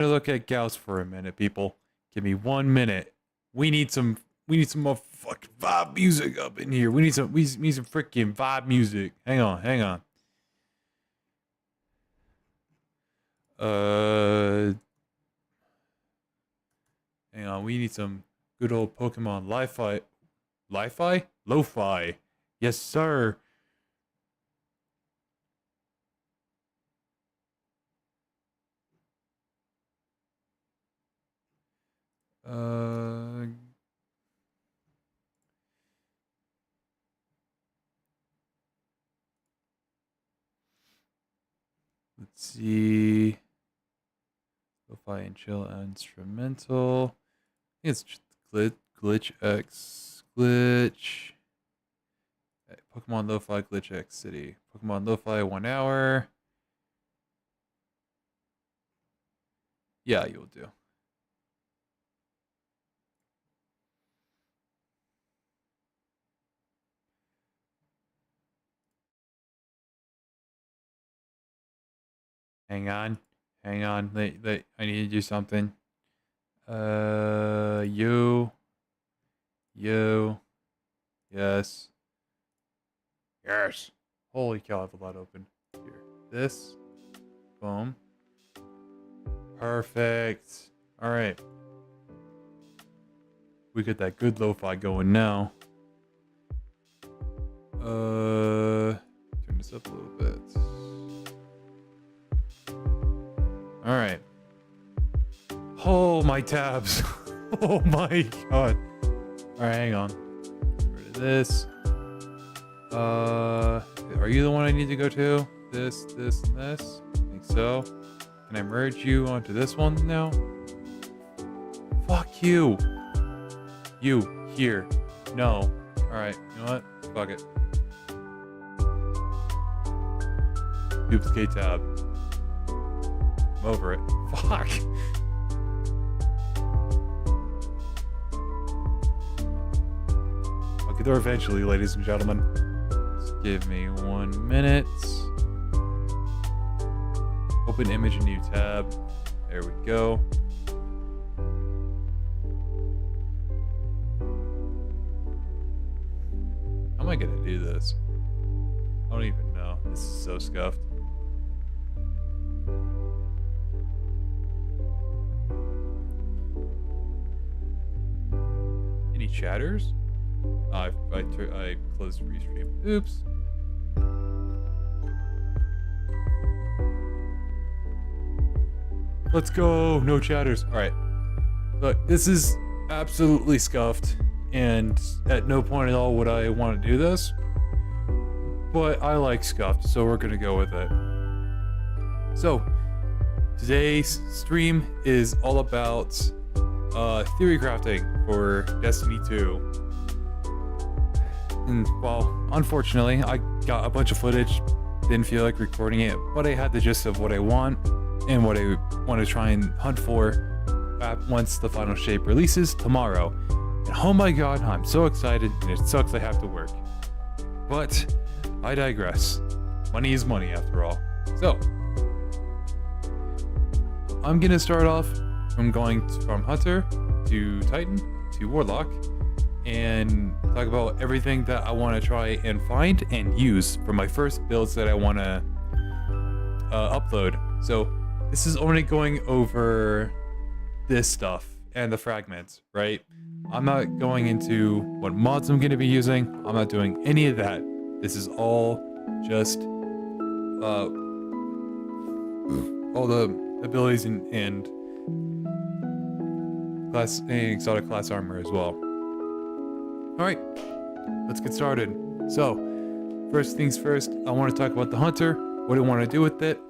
Look at Gauss for a minute, people. Give me 1 minute. We need some more fucking vibe music up in here. We need some freaking vibe music. Hang on. Hang on. We need some good old Pokemon Lo-fi. Yes, sir. Let's see. Lo-fi and chill instrumental. I think it's Glitch X Glitch. Pokemon Lo-fi Glitch X City. Pokemon Lo-fi 1 hour. Yeah, you'll do. Hang on. I need to do something. You. Yes. Holy cow, I have a lot open. Here. This. Boom. Perfect. Alright. We got that good lo-fi going now. Turn this up a little bit. Alright. Oh, my tabs. Oh my god. Alright, hang on. Get rid of this. Are you the one I need to go to? This, and this? I think so. Can I merge you onto this one now? Fuck you. You, here. No. Alright, you know what? Fuck it. Duplicate tab. I'm over it. Fuck. I'll get there eventually, ladies and gentlemen. Just give me 1 minute. Open image, a new tab. There we go. How am I gonna do this? I don't even know. This is so scuffed. Any chatters? I closed restream. Oops. Let's go. No chatters. All right. Look, this is absolutely scuffed, and at no point at all would I want to do this. But I like scuffed, so we're gonna go with it. So today's stream is all about theory crafting for Destiny 2. And well, unfortunately, I got a bunch of footage, didn't feel like recording it, but I had the gist of what I want and what I want to try and hunt for once the final shape releases tomorrow. And oh my god, I'm so excited, and it sucks I have to work. But I digress. Money is money after all. So I'm gonna start off from going from Hunter to Titan to Warlock and talk about everything that I want to try and find and use for my first builds that I want to upload. So this is only going over this stuff and the fragments, right? I'm not going into what mods I'm going to be using. I'm not doing any of that. This is all just all the abilities and class exotic class armor as well. All right, let's get started. So first things first, I want to talk about the Hunter. What do I want to do with it?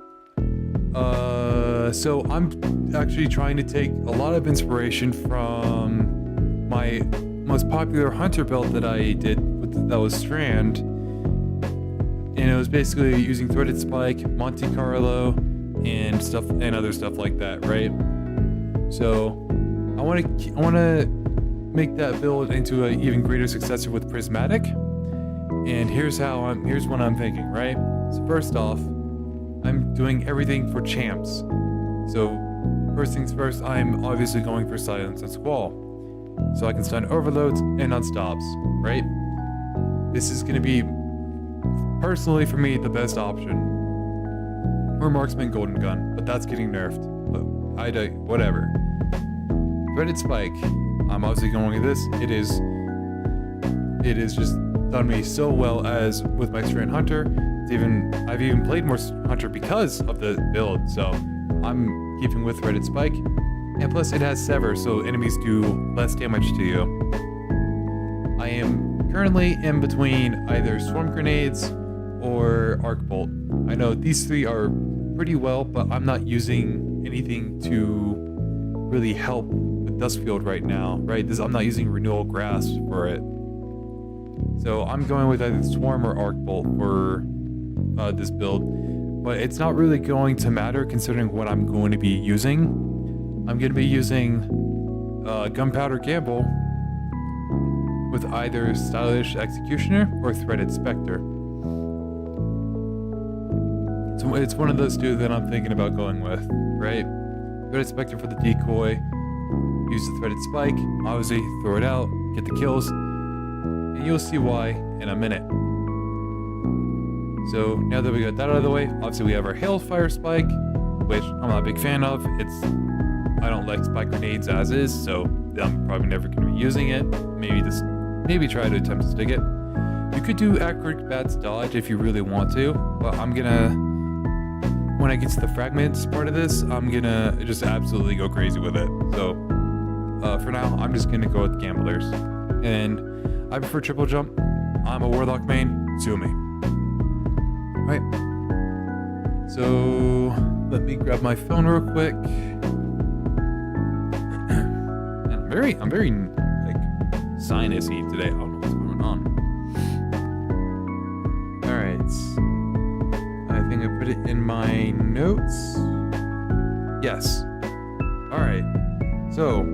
So I'm actually trying to take a lot of inspiration from my most popular Hunter build that I did that was Strand, and it was basically using Threaded Spike, Monte Carlo, and stuff and other stuff like that, right? So I want to make that build into an even greater successor with Prismatic, and here's what I'm thinking, right? So first off, I'm doing everything for champs. So first things first, I'm obviously going for Silence and Squall. So I can stun overloads and unstops, right? This is gonna be, personally for me, the best option. Or Marksman Golden Gun, but that's getting nerfed. But whatever. Threaded Spike, I'm obviously going with this. It is just done me so well as with my Strand Hunter. I've even played more Hunter because of the build, so I'm keeping with Threaded Spike. And plus it has Sever, so enemies do less damage to you. I am currently in between either Storm Grenades or Arc Bolt. I know these three are pretty well, but I'm not using anything to really help with Duskfield right now, right? I'm not using Renewal Grasp for it. So I'm going with either Swarm or Arc Bolt for this build, but it's not really going to matter considering what I'm going to be using. I'm going to be using Gunpowder Gamble with either Stylish Executioner or Threaded Spectre. So it's one of those two that I'm thinking about going with, right? Threaded Spectre for the decoy, use the Threaded Spike, obviously throw it out, get the kills, and you'll see why in a minute. So now that we got that out of the way, obviously we have our Hailfire Spike, which I'm not a big fan of. I don't like spike grenades as is, so I'm probably never going to be using it. Maybe try to attempt to stick it. You could do Acrobats Dodge if you really want to, but I'm gonna, when I get to the fragments part of this, I'm gonna just absolutely go crazy with it. So for now, I'm just gonna go with Gamblers, and I prefer triple jump. I'm a Warlock main, sue me. Right. So let me grab my phone real quick. I'm very like sinusy today. I don't know what's going on. All right. I think I put it in my notes. Yes. All right. So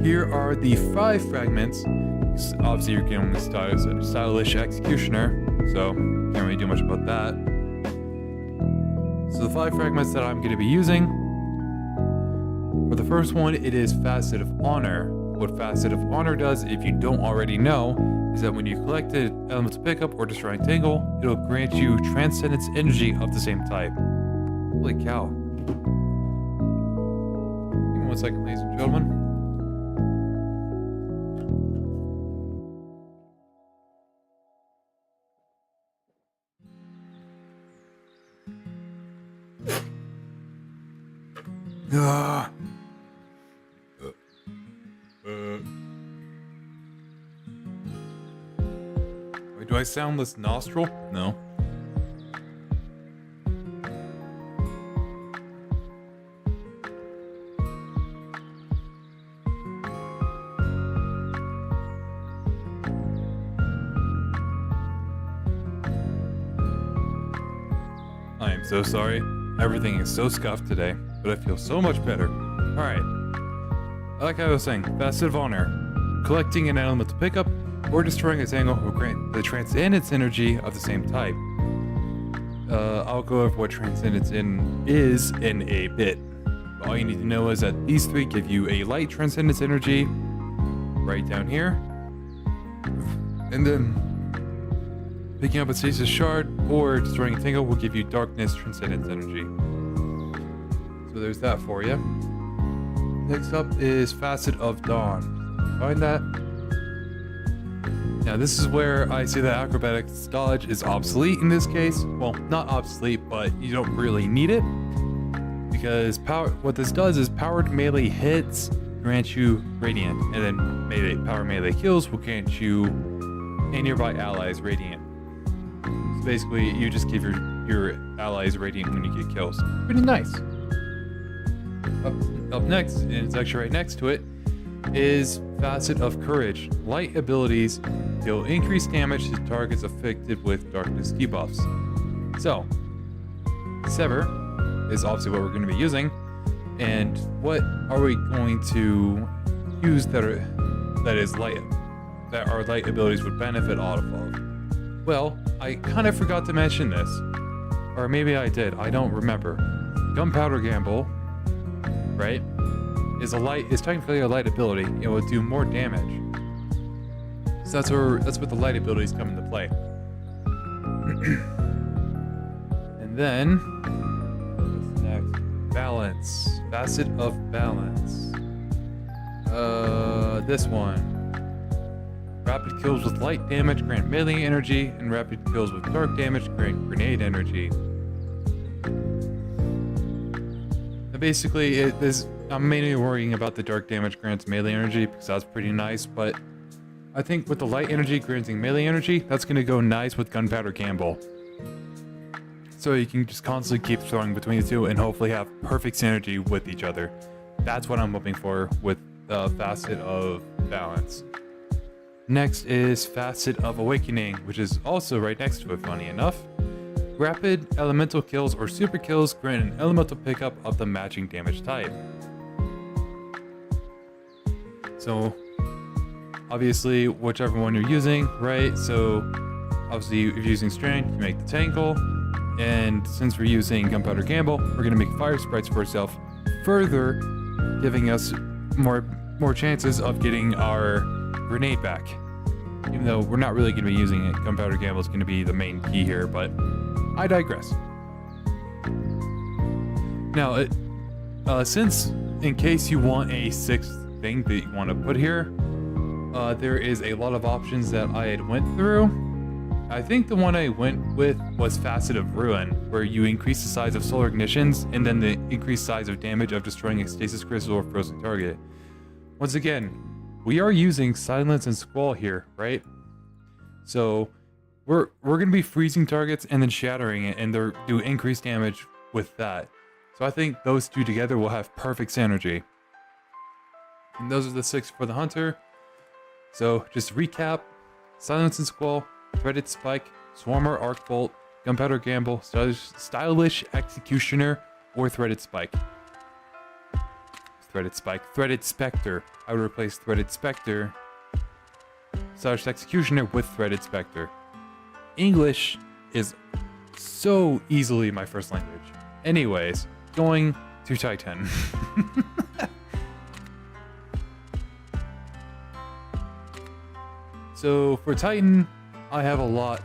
here are the 5 fragments. Obviously, you're getting the Stylish Executioner, so can't really do much about that. So the 5 fragments that I'm going to be using. For the first one, it is Facet of Honor. What Facet of Honor does, if you don't already know, is that when you collect an elemental pickup or destroying tangle, it'll grant you Transcendence energy of the same type. Holy cow. Give me 1 second, ladies and gentlemen. Wait, do I sound this nostril? No. I am so sorry. Everything is so scuffed today, but I feel so much better. Alright. Like I was saying, Facet of Honor. Collecting an elemental pickup or destroying a tangle will grant the Transcendence energy of the same type. I'll go over what Transcendence is in a bit. All you need to know is that these 3 give you a light Transcendence energy right down here. And then picking up a Stasis Shard or destroying a tangle will give you Darkness Transcendence energy. So there's that for you. Next up is Facet of Dawn. Find that. Now this is where I say that Acrobatics Dodge is obsolete in this case. Well, not obsolete, but you don't really need it. Because what this does is powered melee hits grant you Radiant, and then power melee kills will grant you and nearby allies Radiant. So basically, you just give your allies Radiant when you get kills. Pretty nice. Up next, and it's actually right next to it, is Facet of Courage. Light abilities deal increased damage to targets affected with darkness debuffs. So, Sever is obviously what we're going to be using, and what are we going to use that our light abilities would benefit out of? Well, I kind of forgot to mention this, or maybe I did. I don't remember. Gunpowder Gamble, right, is technically a light ability. It will do more damage. So that's what the light abilities come into play. And then what's next? Balance. Facet of balance. This one. Rapid kills with light damage grant melee energy, and rapid kills with dark damage grant grenade energy. And basically, I'm mainly worrying about the dark damage grants melee energy because that's pretty nice, but I think with the light energy granting melee energy, that's going to go nice with Gunpowder Gamble. So you can just constantly keep throwing between the two and hopefully have perfect synergy with each other. That's what I'm hoping for with the Facet of Balance. Next is Facet of Awakening, which is also right next to it, funny enough. Rapid elemental kills or super kills grant an elemental pickup of the matching damage type. So, obviously, whichever one you're using, right? So, obviously, if you're using Strand, you make the Tangle. And since we're using Gunpowder Gamble, we're going to make Fire Sprites for ourselves, further giving us more chances of getting our grenade back. Even though we're not really going to be using it, Gunpowder Gamble is going to be the main key here, but I digress. Now, since in case you want a sixth thing that you want to put here, there is a lot of options that I had went through. I think the one I went with was Facet of Ruin, where you increase the size of solar ignitions and then the increased size of damage of destroying a stasis crystal or frozen target. Once again, we are using Silence and Squall here, right? So we're gonna be freezing targets and then shattering it, and they're do increased damage with that. So I think those two together will have perfect synergy. And those are the 6 for the Hunter. So just to recap: Silence and Squall, Threaded Spike, Swarmer Arc Bolt, Gunpowder Gamble, Stylish Executioner, or Threaded Spike. Threaded Spectre. I would replace Threaded Spectre, Stylish Executioner with Threaded Spectre. English is so easily my first language. Anyways, going to Titan. So for Titan, I have a lot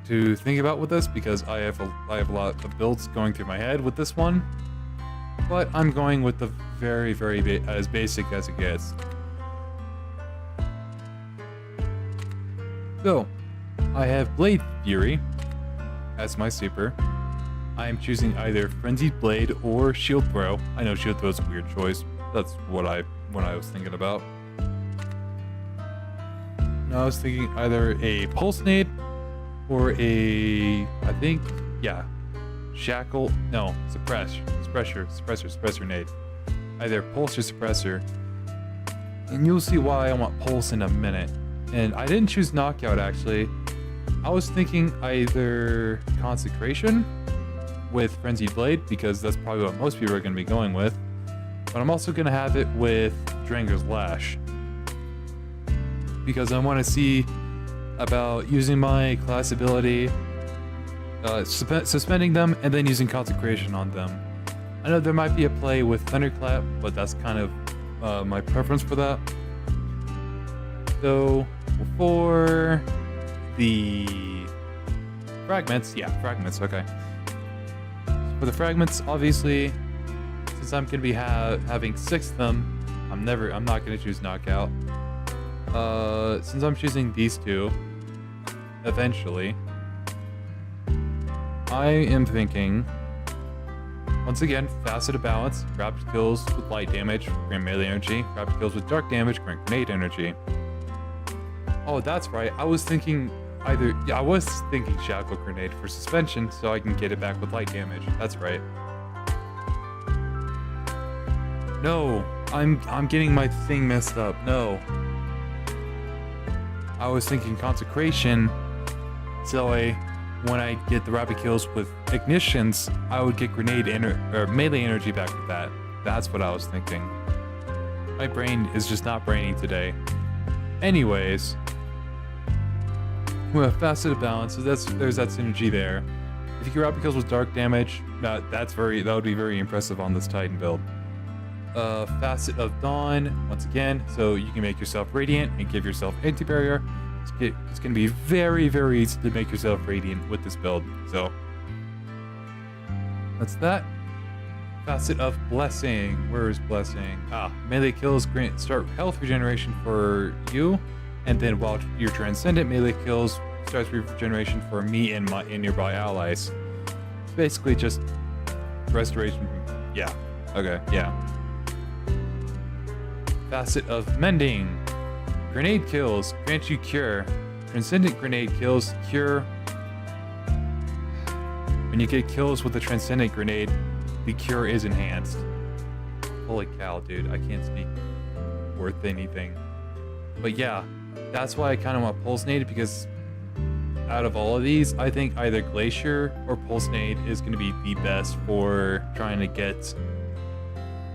to think about with this because I have a lot of builds going through my head with this one. But I'm going with the very as basic as it gets. So, I have Blade Fury as my super. I am choosing either Frenzied Blade or Shield Throw. I know Shield Throw is a weird choice. That's what I was thinking about. Now I was thinking either a Pulse Nade or Suppressor Nade. Either Pulse or Suppressor. And you'll see why I want Pulse in a minute. And I didn't choose Knockout actually. I was thinking either Consecration with Frenzied Blade, because that's probably what most people are going to be going with. But I'm also going to have it with Dranger's Lash, because I want to see about using my class ability, suspending them, and then using Consecration on them. I know there might be a play with Thunderclap, but that's kind of my preference for that. So for the fragments, okay. For the fragments, obviously, since I'm gonna be having 6 of them, I'm not gonna choose Knockout. Since I'm choosing these two, eventually, I am thinking, once again, Facet of Balance, rapid kills with light damage, grant melee energy, rapid kills with dark damage, grant grenade energy. Oh, that's right, I was thinking Shackle Grenade for suspension, so I can get it back with light damage. That's right. No, I'm getting my thing messed up. No. I was thinking Consecration, so when I get the rapid kills with ignitions, I would get melee energy back with that. That's what I was thinking. My brain is just not braining today. Anyways, we have Facet of Balance, so there's that synergy there. if you can rapid kills with dark damage, that would be very impressive on this Titan build. Facet of Dawn, once again, so you can make yourself radiant and give yourself anti-barrier. It's going to be very, very easy to make yourself radiant with this build. So that's that. Facet of Blessing. Where is Blessing? Melee kills start health regeneration for you, and then while your transcendent melee kills starts regeneration for me and my nearby allies. It's basically just restoration. Yeah. Okay. Yeah. Facet of Mending. Grenade kills grant you cure. Transcendent grenade kills cure. When you get kills with a transcendent grenade, the cure is enhanced. Holy cow, dude. I can't speak worth anything. But yeah, that's why I kind of want Pulsnade, because out of all of these, I think either Glacier or Pulsnade is going to be the best for trying to get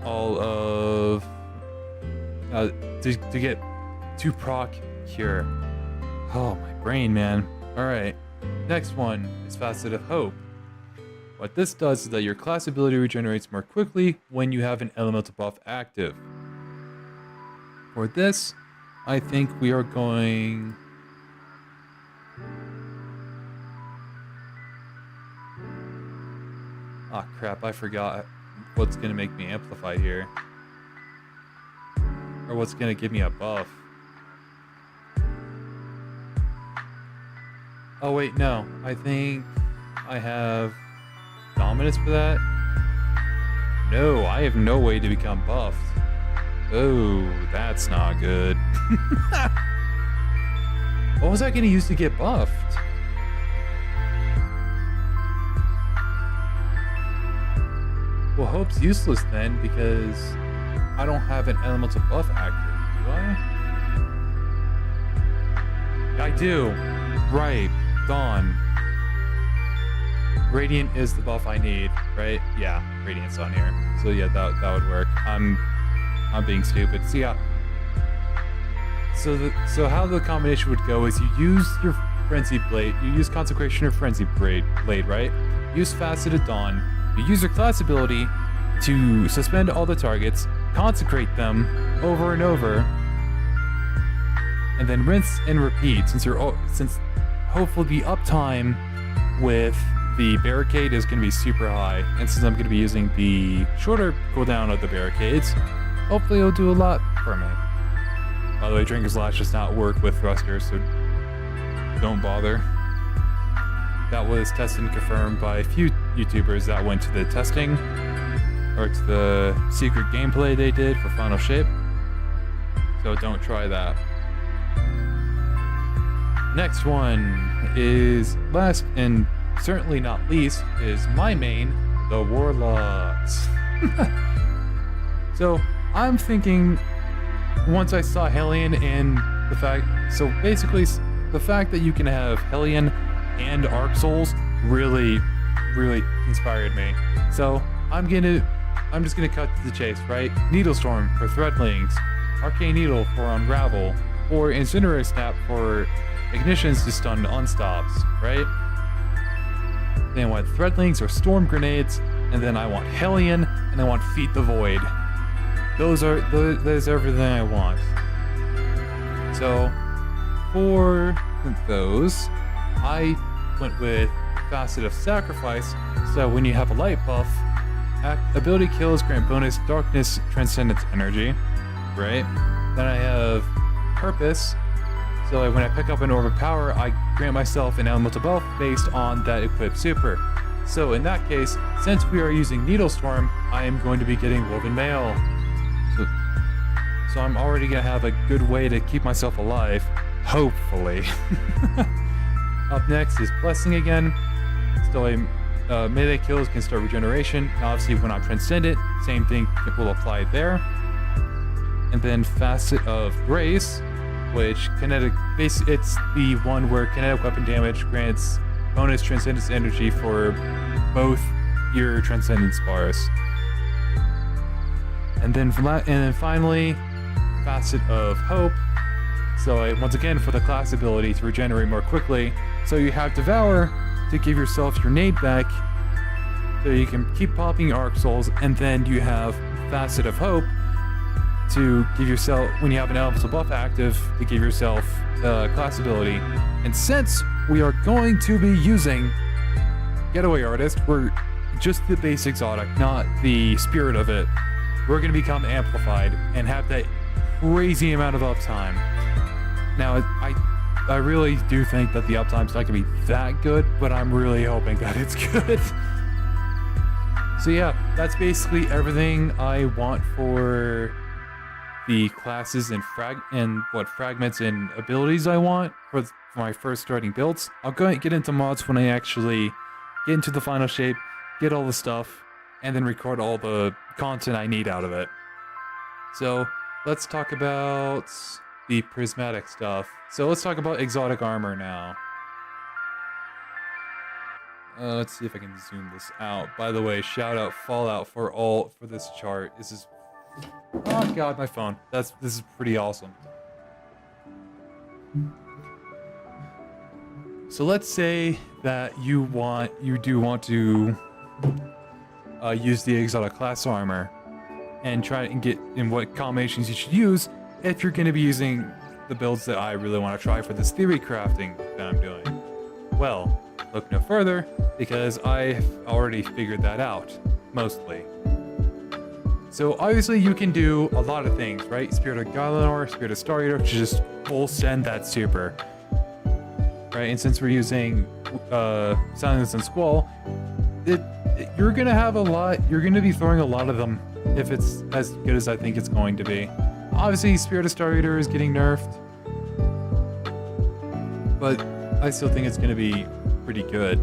all of... to get 2 proc cure. Oh, my brain, man. Alright, next one is Facet of Hope. What this does is that your class ability regenerates more quickly when you have an elemental buff active. For this, I think we are going... Ah, crap, I forgot what's going to make me amplify here. Or what's going to give me a buff. Oh wait, no. I think I have Dominance for that? No, I have no way to become buffed. Oh, that's not good. What was I going to use to get buffed? Well, Hope's useless then, because I don't have an elemental buff active, do I? I do. Right. Dawn. Radiant is the buff I need, right? Yeah, Radiant's on here. So yeah, that would work. I'm being stupid. So yeah. So how the combination would go is you use your Frenzy Blade, you use Consecration or Frenzy Blade, right? Use Facet of Dawn. You use your class ability to suspend all the targets, consecrate them over and over, and then rinse and repeat. Since hopefully the uptime with the barricade is going to be super high, and since I'm going to be using the shorter cooldown of the barricades, hopefully it'll do a lot for me. By the way, Drinker's Lash does not work with thrusters, so don't bother. That was tested and confirmed by a few YouTubers that went to the testing, or to the secret gameplay they did for Final Shape, so don't try that. Next one is, last and certainly not least, is my main, the Warlocks. So I'm thinking, once I saw Hellion and the fact, so basically the fact that you can have Hellion and Arc Souls really inspired me. So I'm just gonna cut to the chase, right? Needlestorm for Threadlings, Arcane Needle for Unravel, or Incendiary Snap for Ignitions to stun unstops, right? Then I want Threadlings or Storm Grenades, and then I want Hellion, and I want Feed the Void. There's everything I want. So for those, I went with Facet of Sacrifice, so when you have a light buff, ability kills grant bonus darkness transcendence energy, right? Then I have Purpose, so when I pick up an Orb of Power, I grant myself an elemental buff based on that equipped super. So in that case, since we are using Needlestorm, I am going to be getting Woven Mail. So I'm already going to have a good way to keep myself alive, hopefully. Up next is Blessing again. Still melee kills can start regeneration. Obviously when I'm Transcendent, same thing will apply there. And then Facet of Grace, which it's the one where kinetic weapon damage grants bonus Transcendence energy for both your Transcendence bars. And then finally, Facet of Hope. So once again, for the class ability to regenerate more quickly. So you have Devour, to give yourself your nade back, so you can keep popping your Arc Souls, and then you have Facet of Hope to give yourself, when you have an elemental buff active, to give yourself class ability. And since we are going to be using Getaway Artist, we're just the base exotic, not the spirit of it. We're going to become amplified and have that crazy amount of uptime. Now, I really do think that the uptime's not going to be that good, but I'm really hoping that it's good. So yeah, that's basically everything I want for the classes and what fragments and abilities I want for my first starting builds. I'll go ahead and get into mods when I actually get into the final shape, get all the stuff, and then record all the content I need out of it. So let's talk about the prismatic stuff. So let's talk about exotic armor now. Let's see if I can zoom this out. By the way, shout out Fallout for this chart. This is, oh god, my phone. This is pretty awesome. So let's say that you do want to use the exotic class armor and try and get in what combinations you should use if you're going to be using the builds that I really want to try for this theory crafting that I'm doing. Well, look no further, because I've already figured that out, mostly. So obviously you can do a lot of things, right? Spirit of Galanor, Spirit of Star Eater, to just full send that super. Right, and since we're using Silence and Squall, you're gonna have a lot, you're gonna be throwing a lot of them if it's as good as I think it's going to be. Obviously, Spirit of Star Eater is getting nerfed, but I still think it's gonna be pretty good.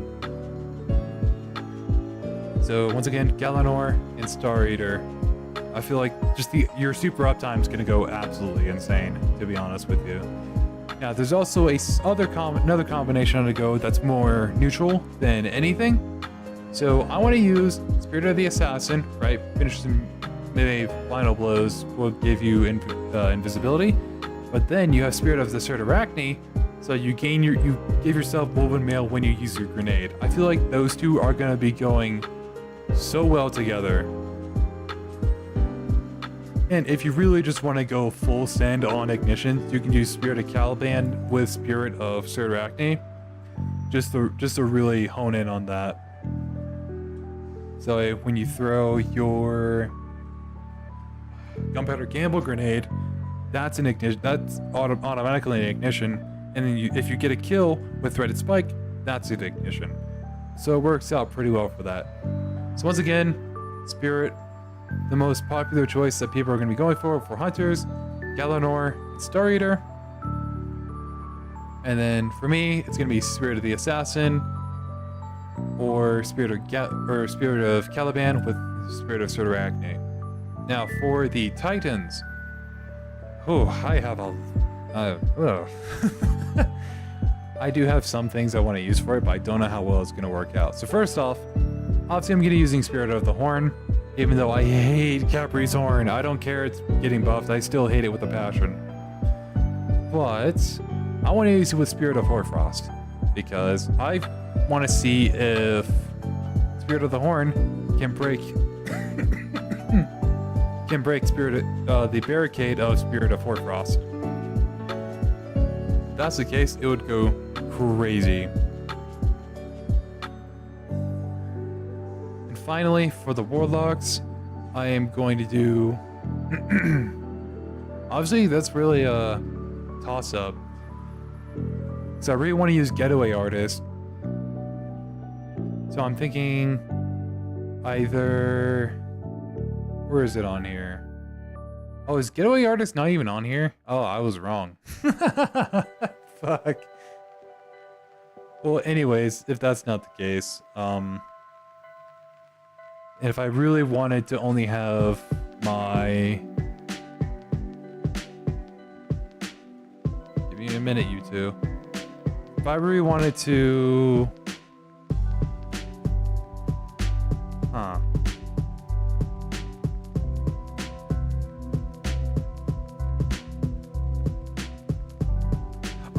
So once again, Galanor and Star Eater, I feel like just your super uptime is gonna go absolutely insane, to be honest with you. Now, there's also another combination to go that's more neutral than anything. So I want to use Spirit of the Assassin, right? Finish some melee final blows will give you invisibility, but then you have Spirit of the Certarachne, so you give yourself woven mail when you use your grenade. I feel like those two are going to be going so well together. And if you really just want to go full send on Ignition, you can use Spirit of Caliban with Spirit of Certarachne, just to really hone in on that. So when you throw your Gunpowder Gamble grenade, that's an ignition. That's automatically an ignition. And then if you get a kill with Threaded Spike, that's an ignition. So it works out pretty well for that. So once again, Spirit, the most popular choice that people are going to be going for hunters, Galanor, and Star Eater. And then for me, it's going to be Spirit of the Assassin, or Spirit of Caliban with Spirit of Certarachne. Now for the Titans, I have I do have some things I want to use for it, but I don't know how well it's going to work out. So first off, obviously I'm going to be using Spirit of the Horn. Even though I hate Capri's Horn, I don't care it's getting buffed, I still hate it with a passion. But I want to use it with Spirit of Hoarfrost, because I want to see if Spirit of the Horn can break the barricade of Spirit of Hoarfrost. If that's the case, it would go crazy. Finally, for the Warlocks, I am going to do... Obviously, that's really a toss-up. So I really want to use Getaway Artist. So I'm thinking either... Where is it on here? Oh, is Getaway Artist not even on here? Oh, I was wrong. Fuck. Well, anyways, if that's not the case, and if I really wanted to only have my... Give me a minute, you two. If I really wanted to...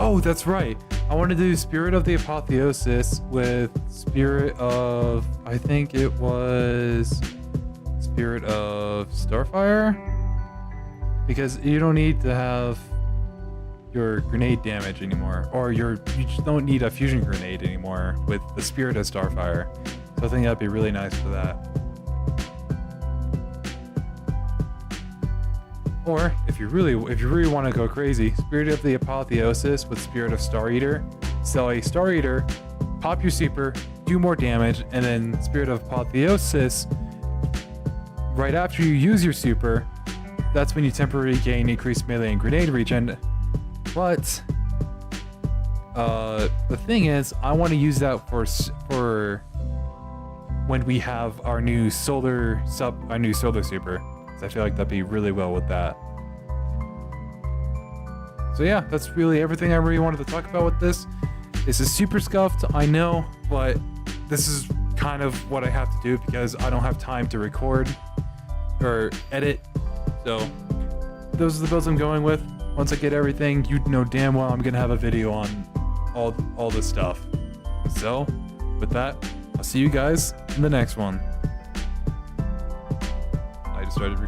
Oh, that's right. I want to do Spirit of the Apotheosis with Spirit of, I think it was Spirit of Starfire, because you don't need to have your grenade damage anymore, or you just don't need a fusion grenade anymore with the Spirit of Starfire. So I think that'd be really nice for that. Or if you really want to go crazy, Spirit of the Apotheosis with Spirit of Star Eater. So a Star Eater, pop your super, do more damage, and then Spirit of Apotheosis right after you use your super. That's when you temporarily gain increased melee and grenade regen. But the thing is, I want to use that for when we have our new solar super. I feel like that'd be really well with that. So yeah, that's really everything I really wanted to talk about with this. This is super scuffed, I know, but this is kind of what I have to do because I don't have time to record or edit. So those are the builds I'm going with. Once I get everything, you know damn well I'm gonna have a video on all this stuff. So with that, I'll see you guys in the next one. I just started recording.